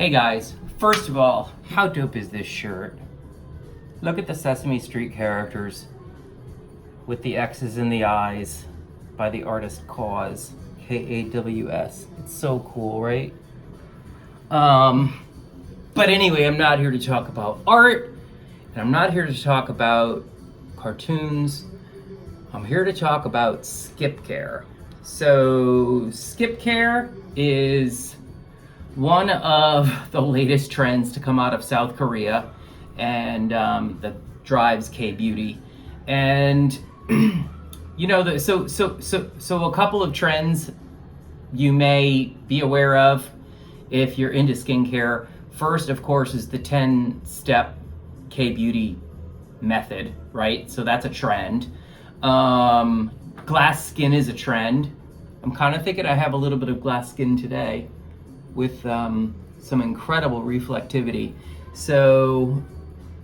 Hey guys, first of all, how dope is this shirt? Look at the Sesame Street characters with the X's in the eyes by the artist Kaws, Kaws. It's so cool, right? But anyway, I'm not here to talk about art, and I'm not here to talk about cartoons. I'm here to talk about skip care. So skip care is one of the latest trends to come out of South Korea, and that drives K-beauty. And you know, so a couple of trends you may be aware of if you're into skincare. First, of course, is the 10-step K-beauty method, right? So that's a trend. Glass skin is a trend. I'm kind of thinking I have a little bit of glass skin today with some incredible reflectivity. So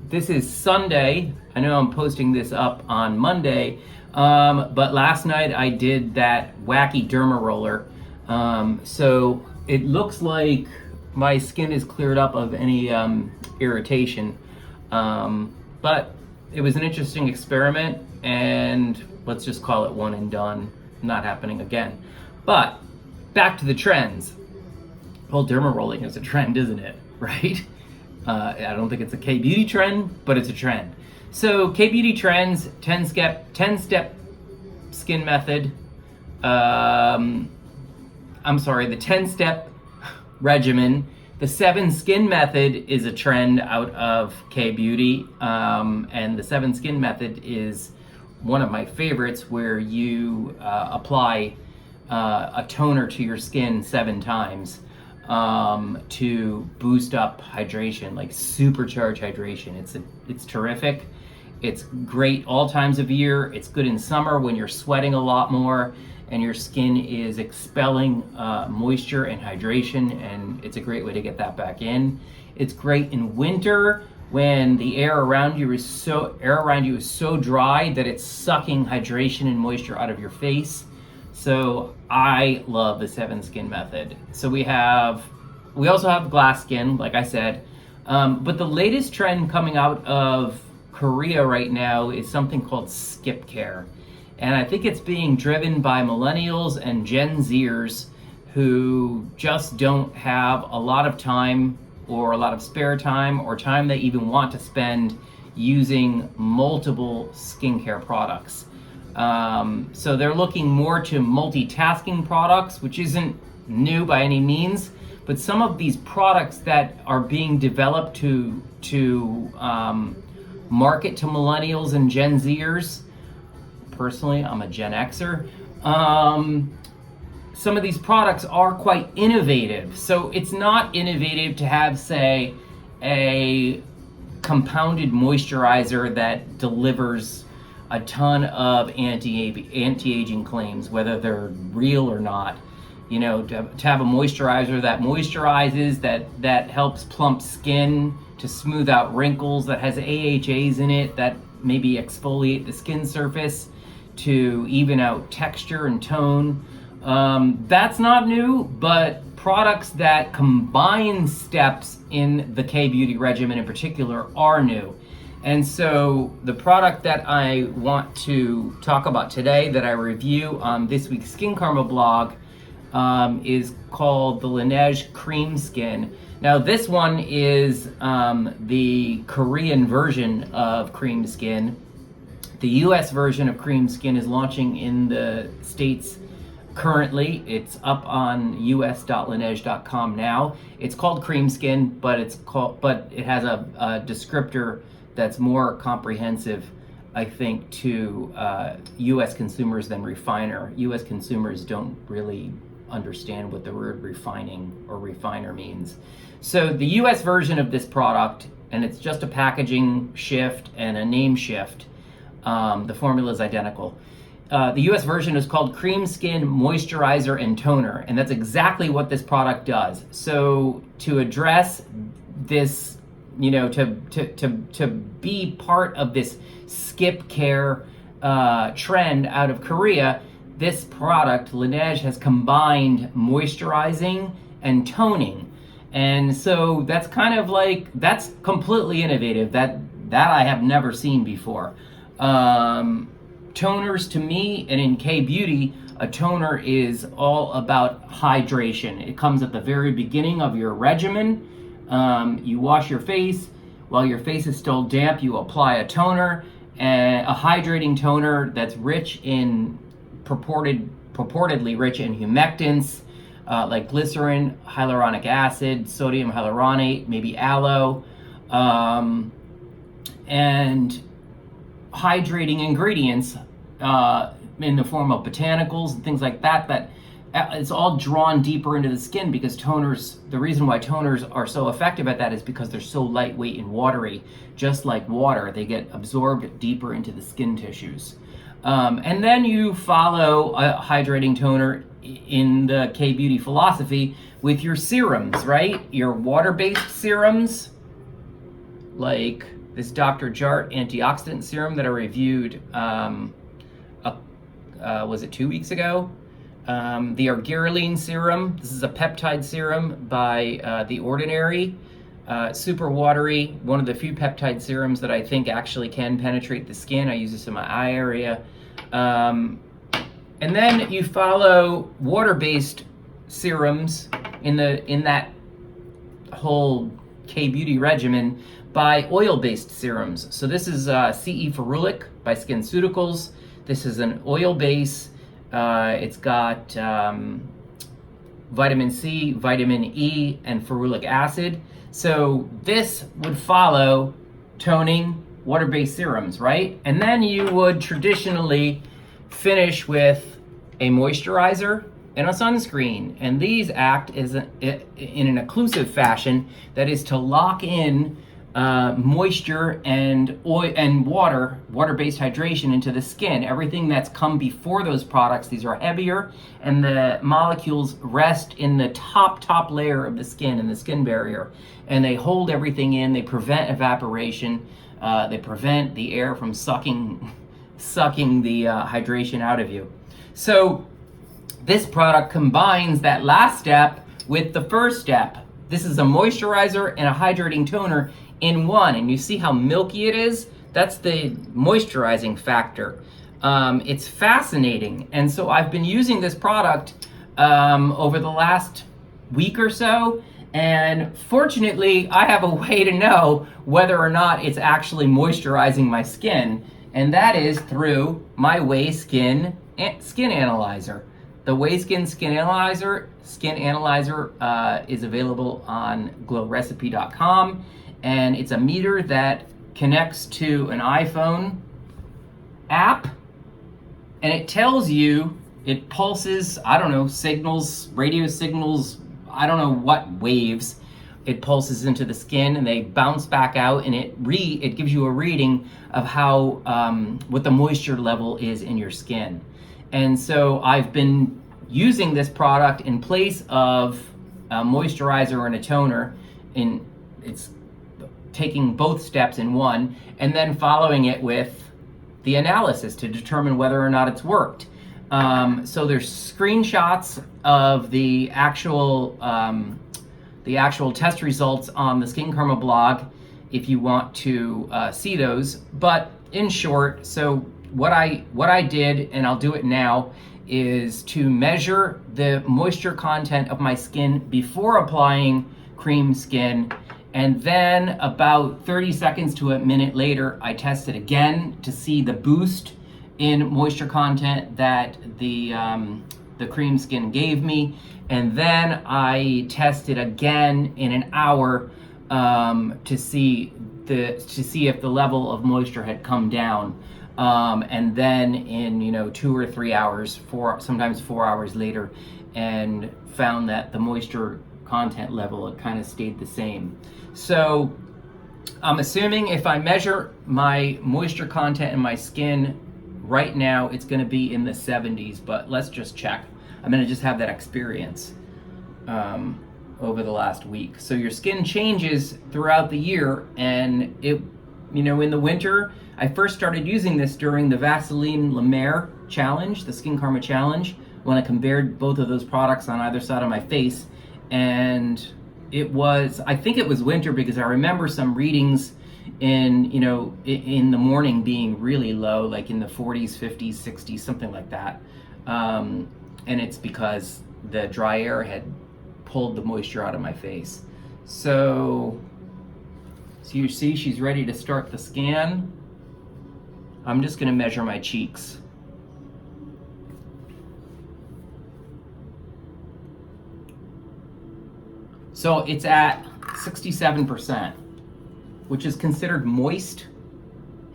this is Sunday. I know I'm posting this up on Monday, but last night I did that wacky derma roller. So it looks like my skin is cleared up of any irritation. But it was an interesting experiment, and let's just call it one and done. Not happening again. But back to the trends. Well, derma rolling is a trend, isn't it? Right? I don't think it's a K-beauty trend, but it's a trend. So K-beauty trends, 10-step skin method. The 10-step regimen. The 7 skin method is a trend out of K-beauty, and the 7 skin method is one of my favorites, where you apply a toner to your skin 7 times to boost up hydration, like supercharge hydration. It's terrific. It's great all times of year. It's good in summer when you're sweating a lot more and your skin is expelling moisture and hydration, and it's a great way to get that back in. It's great in winter when the air around you is so dry that it's sucking hydration and moisture out of your face. So I love the 7 skin method. So we also have glass skin, like I said, but the latest trend coming out of Korea right now is something called skip care. And I think it's being driven by millennials and Gen Zers who just don't have a lot of time or a lot of spare time or time they even want to spend using multiple skincare products. So they're looking more to multitasking products, which isn't new by any means, but some of these products that are being developed to market to millennials and Gen Zers. Personally, I'm a Gen Xer. Some of these products are quite innovative. So it's not innovative to have, say, a compounded moisturizer that delivers a ton of anti-aging claims, whether they're real or not. You know, to have a moisturizer that moisturizes, that helps plump skin, to smooth out wrinkles, that has AHAs in it, that maybe exfoliate the skin surface, to even out texture and tone. That's not new, but products that combine steps in the K-beauty regimen in particular are new. And so the product that I want to talk about today, that I review on this week's Skincarma blog, is called the Laneige Cream Skin. Now this one is the Korean version of Cream Skin. The US version of Cream Skin is launching in the States currently. It's up on us.laneige.com now. It's called Cream Skin, but it has a descriptor that's more comprehensive, I think, to US consumers than refiner. US consumers don't really understand what the word refining or refiner means. So the US version of this product, and it's just a packaging shift and a name shift, the formula is identical. The US version is called Cream Skin Moisturizer and Toner, and that's exactly what this product does. So to address this, you know, to be part of this skip care trend out of Korea, this product, Laneige, has combined moisturizing and toning. And so that's kind of like, that's completely innovative. That I have never seen before. Toners to me, and in K-Beauty, a toner is all about hydration. It comes at the very beginning of your regimen. You wash your face. While your face is still damp, you apply a toner, a hydrating toner that's rich in, purportedly rich in humectants, like glycerin, hyaluronic acid, sodium hyaluronate, maybe aloe, and hydrating ingredients in the form of botanicals and things like that, that it's all drawn deeper into the skin, because toners, the reason why toners are so effective at that is because they're so lightweight and watery. Just like water, they get absorbed deeper into the skin tissues. And then you follow a hydrating toner in the K-Beauty philosophy with your serums, right? Your water-based serums, like this Dr. Jart antioxidant serum that I reviewed, was it 2 weeks ago? The Argireline serum. This is a peptide serum by The Ordinary. Super watery, one of the few peptide serums that I think actually can penetrate the skin. I use this in my eye area. And then you follow water-based serums in that whole K-Beauty regimen by oil-based serums. So this is CE Ferulic by SkinCeuticals. This is an oil base. It's got vitamin C, vitamin E, and ferulic acid. So this would follow toning water-based serums, right? And then you would traditionally finish with a moisturizer and a sunscreen. And these act as in an occlusive fashion, that is to lock in moisture and oil and water-based hydration into the skin. Everything that's come before those products, these are heavier, and the molecules rest in the top layer of the skin, in the skin barrier, and they hold everything in. They prevent evaporation. They prevent the air from sucking the hydration out of you. So this product combines that last step with the first step. This is a moisturizer and a hydrating toner in one, and you see how milky it is? That's the moisturizing factor. It's fascinating, and so I've been using this product over the last week or so, and fortunately I have a way to know whether or not it's actually moisturizing my skin, and that is through my Wayskin Skin Analyzer. The Wayskin Skin Analyzer is available on glowrecipe.com. And it's a meter that connects to an iPhone app, and it tells you, it pulses, I don't know, signals, radio signals, I don't know what waves it pulses into the skin, and they bounce back out, and it gives you a reading of how, what the moisture level is in your skin. And so I've been using this product in place of a moisturizer and a toner. It's taking both steps in one, and then following it with the analysis to determine whether or not it's worked. So there's screenshots of the actual test results on the Skincarma blog if you want to see those. But in short, so what I did, and I'll do it now, is to measure the moisture content of my skin before applying Cream Skin. And then about 30 seconds to a minute later, I tested again to see the boost in moisture content that the Cream Skin gave me. And then I tested again in an hour to see if the level of moisture had come down. And then in 2 or 3 hours, sometimes 4 hours later, and found that the moisture content level had kind of stayed the same. So I'm assuming if I measure my moisture content in my skin right now, it's going to be in the 70s, but let's just check. I'm going to just have that experience over the last week. So your skin changes throughout the year, and it, in the winter, I first started using this during the Vaseline La Mer challenge, the Skincarma challenge, when I compared both of those products on either side of my face. And it was, I think it was winter, because I remember some readings in, you know, in the morning being really low, like in the 40s, 50s, 60s, something like that. And it's because the dry air had pulled the moisture out of my face. So you see she's ready to start the scan. I'm just going to measure my cheeks. So it's at 67%, which is considered moist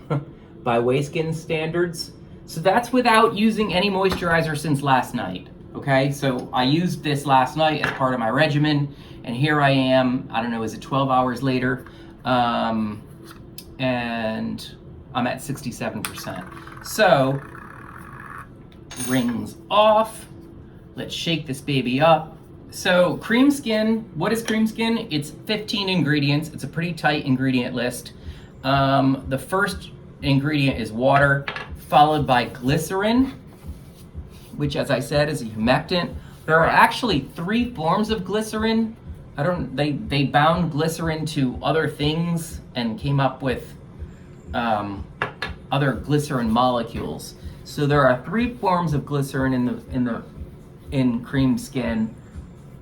by Wayskin standards. So that's without using any moisturizer since last night. Okay, so I used this last night as part of my regimen, and here I am, I don't know, is it 12 hours later? And I'm at 67%. So, rings off. Let's shake this baby up. So, Cream Skin, what is Cream Skin? It's 15 ingredients. It's a pretty tight ingredient list. The first ingredient is water, followed by glycerin, which, as I said, is a humectant. There are actually 3 forms of glycerin. They bound glycerin to other things and came up with other glycerin molecules. So there are 3 forms of glycerin in Cream Skin.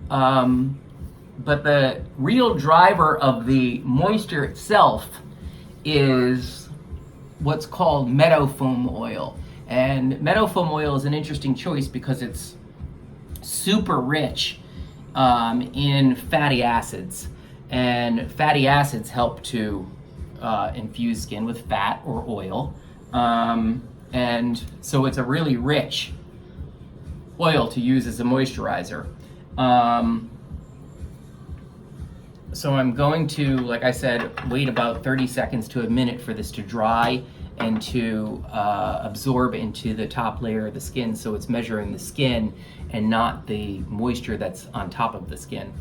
But the real driver of the moisture itself is what's called meadow foam oil. And meadow foam oil is an interesting choice because it's super rich in fatty acids. And fatty acids help to infuse skin with fat or oil. And so it's a really rich oil to use as a moisturizer. So I'm going to, like I said, wait about 30 seconds to a minute for this to dry and to absorb into the top layer of the skin, so it's measuring the skin and not the moisture that's on top of the skin.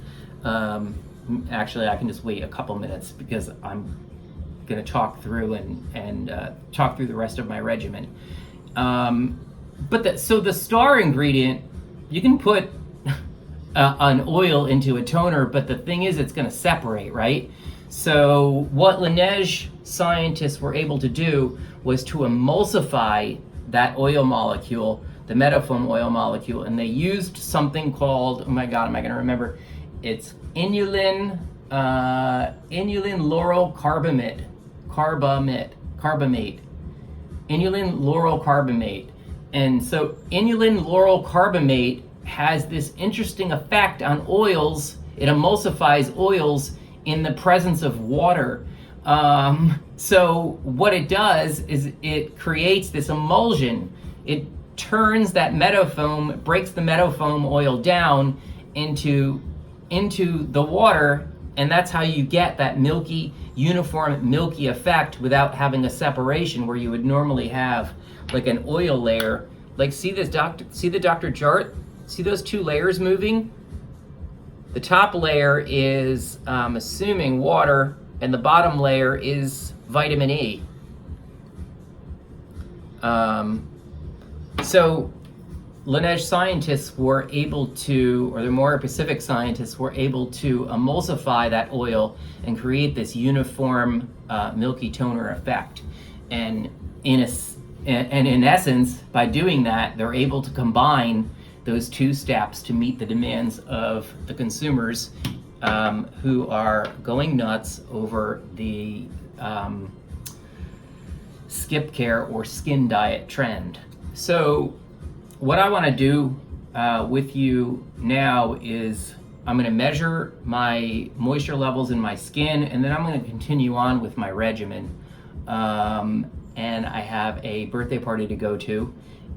Actually, I can just wait a couple minutes because I'm going to talk through and talk through the rest of my regimen. So the star ingredient, you can put an oil into a toner, but the thing is it's going to separate, right? So what Laneige scientists were able to do was to emulsify that oil molecule, the meadow foam oil molecule, and they used something called, oh my God, am I going to remember? It's inulin lauryl carbamate, inulin lauryl carbamate. And so inulin lauryl carbamate has this interesting effect on oils. It emulsifies oils in the presence of water. So what it does is it creates this emulsion. It turns that meadow foam, breaks the meadow foam oil down into the water, and that's how you get that milky, uniform, milky effect without having a separation where you would normally have like an oil layer. Like see the Dr. Jart? See those 2 layers moving? The top layer is assuming water, and the bottom layer is vitamin E. So Laneige scientists were able to, or the more Pacific scientists were able to emulsify that oil and create this uniform milky toner effect. And in essence, by doing that, they're able to combine those 2 steps to meet the demands of the consumers who are going nuts over the skip care or skin diet trend. So what I want to do with you now is I'm going to measure my moisture levels in my skin, and then I'm going to continue on with my regimen. And I have a birthday party to go to,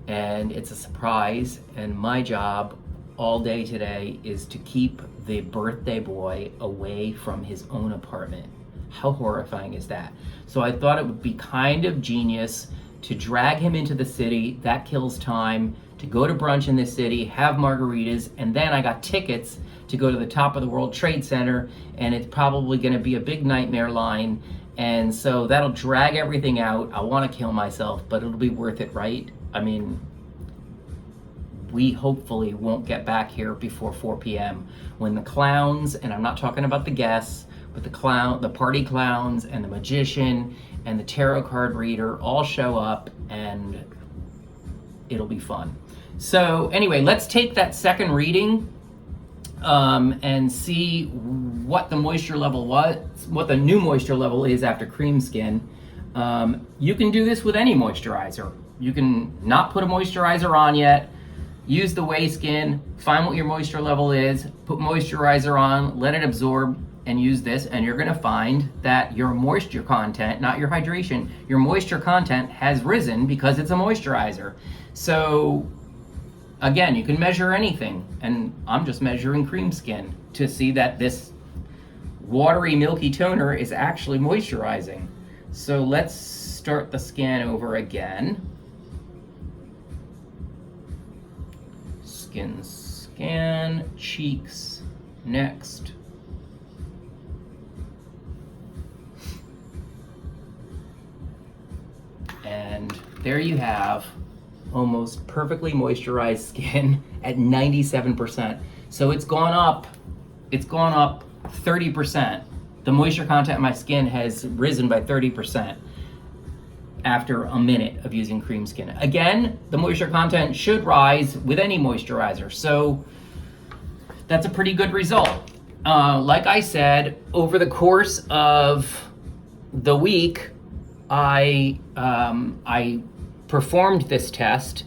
and it's a surprise, and my job all day today is to keep the birthday boy away from his own apartment. How horrifying is that? So I thought it would be kind of genius to drag him into the city. That kills time. To go to brunch in the city, have margaritas, and then I got tickets to go to the top of the World Trade Center, and it's probably going to be a big nightmare line, and so that'll drag everything out. I want to kill myself, but it'll be worth it, right? I mean, we hopefully won't get back here before 4 p.m. when the clowns, and I'm not talking about the guests, but the party clowns and the magician and the tarot card reader all show up, and it'll be fun. So anyway, let's take that second reading and see what the moisture level was, what the new moisture level is after Cream Skin. You can do this with any moisturizer. You can not put a moisturizer on yet, use the Way Skin, find what your moisture level is, put moisturizer on, let it absorb, and use this, and you're gonna find that your moisture content, not your hydration, your moisture content has risen because it's a moisturizer. So again, you can measure anything, and I'm just measuring Cream Skin to see that this watery, milky toner is actually moisturizing. So let's start the scan over again. Skin scan, cheeks, next. And there you have almost perfectly moisturized skin at 97%. So it's gone up 30%. The moisture content in my skin has risen by 30% after a minute of using Cream Skin. Again, the moisture content should rise with any moisturizer, so that's a pretty good result. Like I said, over the course of the week, I performed this test,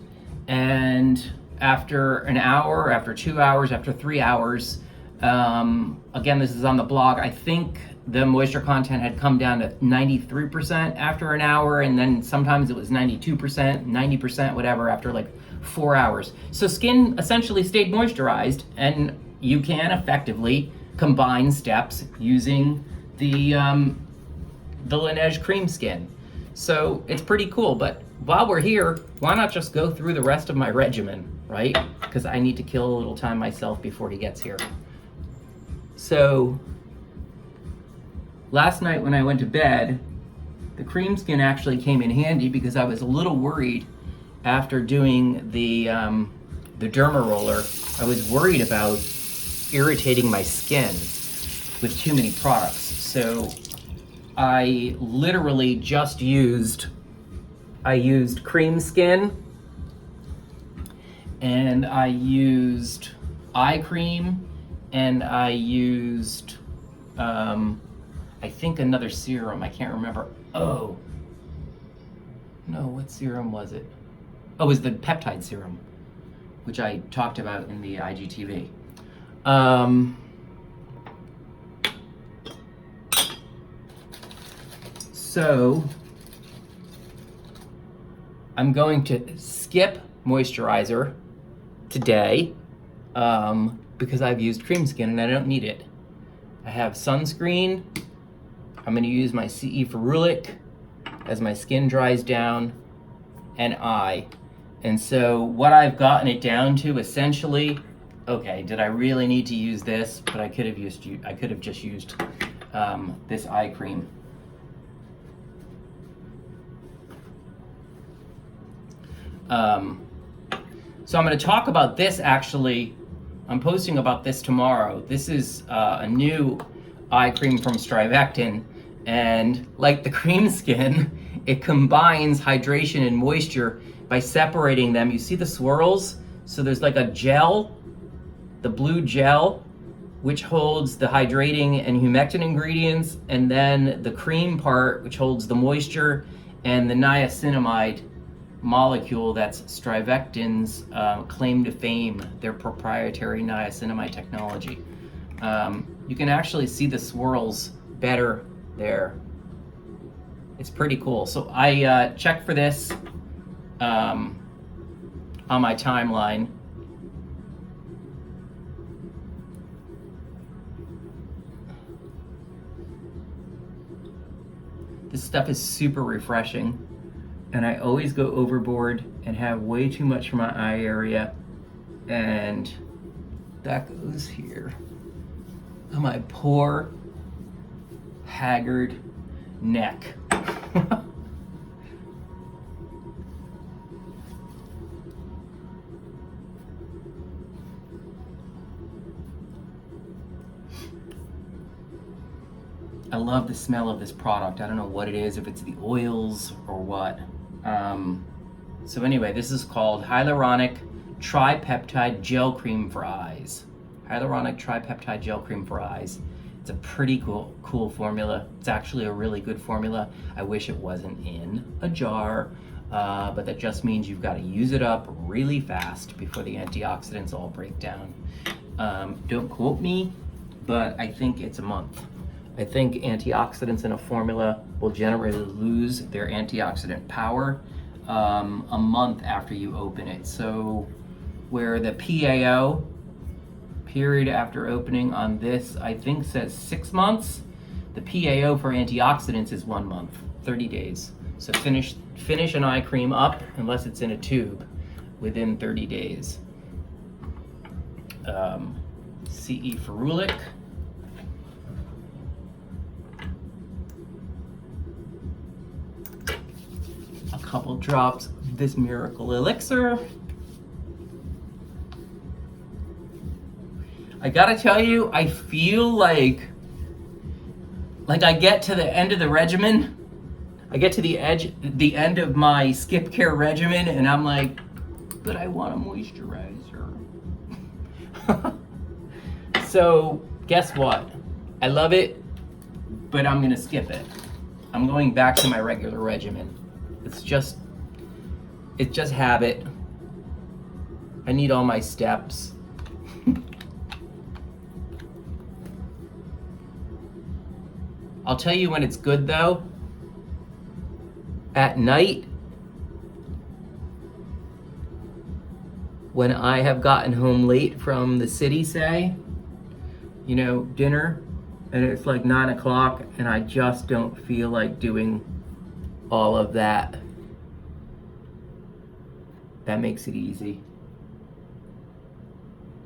and after an hour, after 2 hours, after 3 hours, again, this is on the blog, I think the moisture content had come down to 93% after an hour, and then sometimes it was 92%, 90%, whatever, after like 4 hours. So skin essentially stayed moisturized, and you can effectively combine steps using the Laneige Cream Skin. So it's pretty cool, but while we're here, why not just go through the rest of my regimen, right? Because I need to kill a little time myself before he gets here. So last night when I went to bed, the Cream Skin actually came in handy because I was a little worried after doing the derma roller. I was worried about irritating my skin with too many products. So I literally just used Cream Skin, and I used eye cream, and I used I think another serum. I can't remember. Oh no, what serum was it? Oh, it was the peptide serum, which I talked about in the IGTV. So I'm going to skip moisturizer today because I've used Cream Skin and I don't need it. I have sunscreen. I'm going to use my CE Ferulic as my skin dries down, and eye. And so what I've gotten it down to essentially, okay, did I really need to use this? But I could have just used this eye cream. So I'm going to talk about this actually. I'm posting about this tomorrow. This is a new eye cream from Strivectin, and like the Cream Skin, it combines hydration and moisture by separating them. You see the swirls? So there's like a gel, the blue gel, which holds the hydrating and humectant ingredients, and then the cream part, which holds the moisture and the niacinamide molecule. That's Strivectin's claim to fame, their proprietary niacinamide technology. You can actually see the swirls better there. It's pretty cool. So I checked for this on my timeline. This stuff is super refreshing, and I always go overboard and have way too much for my eye area, and that goes here. Oh, my poor, haggard neck. I love the smell of this product. I don't know what it is, if it's the oils or what. So anyway, this is called Hyaluronic Tripeptide Gel Cream for Eyes. Hyaluronic Tripeptide Gel Cream for Eyes. It's a pretty cool formula. It's actually a really good formula. I wish it wasn't in a jar, but that just means you've got to use it up really fast before the antioxidants all break down. Don't quote me, but I think it's a month. I think antioxidants in a formula will generally lose their antioxidant power a month after you open it. So where the PAO, period after opening, on this I think says 6 months, the PAO for antioxidants is 1 month, 30 days. So finish an eye cream up, unless it's in a tube, within 30 days. CE ferulic. A couple drops of this miracle elixir. I gotta tell you, I feel like I get to the end of the regimen. I get to the end of my skip care regimen, and I'm like, but I want a moisturizer. So guess what? I love it, but I'm gonna skip it. I'm going back to my regular regimen. It's just habit. I need all my steps. I'll tell you when it's good though. At night, when I have gotten home late from the city, say, you know, dinner, and it's like 9 o'clock and I just don't feel like doing all of that. That makes it easy.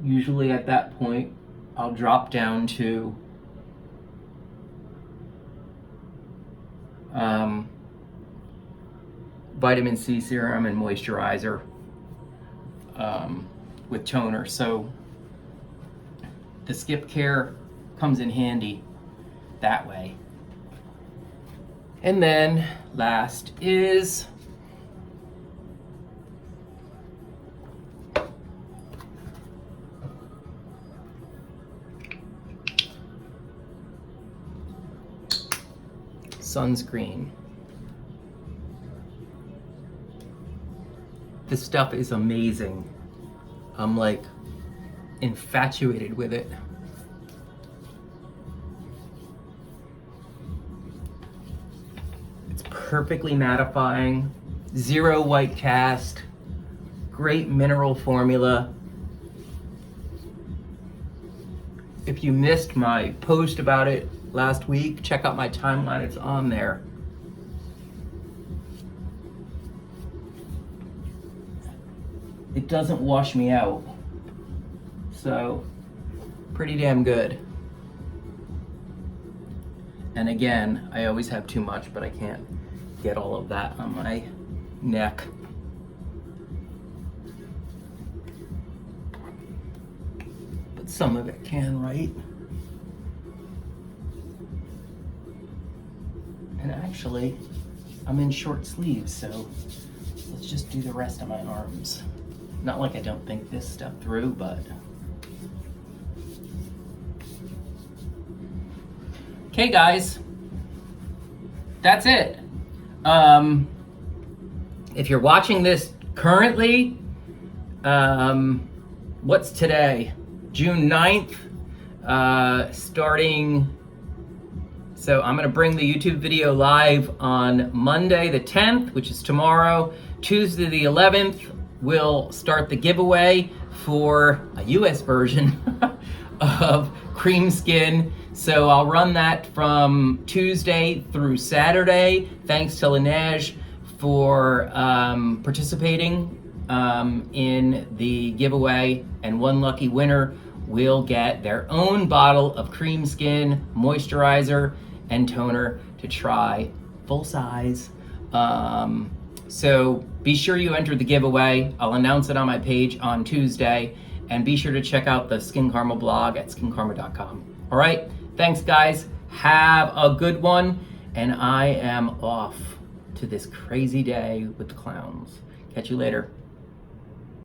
Usually at that point, I'll drop down to vitamin C serum and moisturizer with toner. So the skip care comes in handy that way. And then last is sunscreen. This stuff is amazing. I'm like infatuated with it. It's perfectly mattifying, zero white cast, great mineral formula. If you missed my post about it last week, check out my timeline, it's on there. It doesn't wash me out, so pretty damn good. And again, I always have too much, but I can't get all of that on my neck. But some of it can, right? And actually, I'm in short sleeves, so let's just do the rest of my arms. Not like I don't think this stuff through, but. Okay guys, that's it. If you're watching this currently, what's today? June 9th, starting. So I'm gonna bring the YouTube video live on Monday the 10th, which is tomorrow. Tuesday the 11th, we'll start the giveaway for a US version of Cream Skin. So I'll run that from Tuesday through Saturday. Thanks to Laneige for participating in the giveaway. And one lucky winner will get their own bottle of Cream Skin moisturizer and toner to try, full size. So be sure you enter the giveaway. I'll announce it on my page on Tuesday, and be sure to check out the Skincarma blog at skincarma.com. All right, thanks guys. Have a good one, and I am off to this crazy day with the clowns. Catch you later.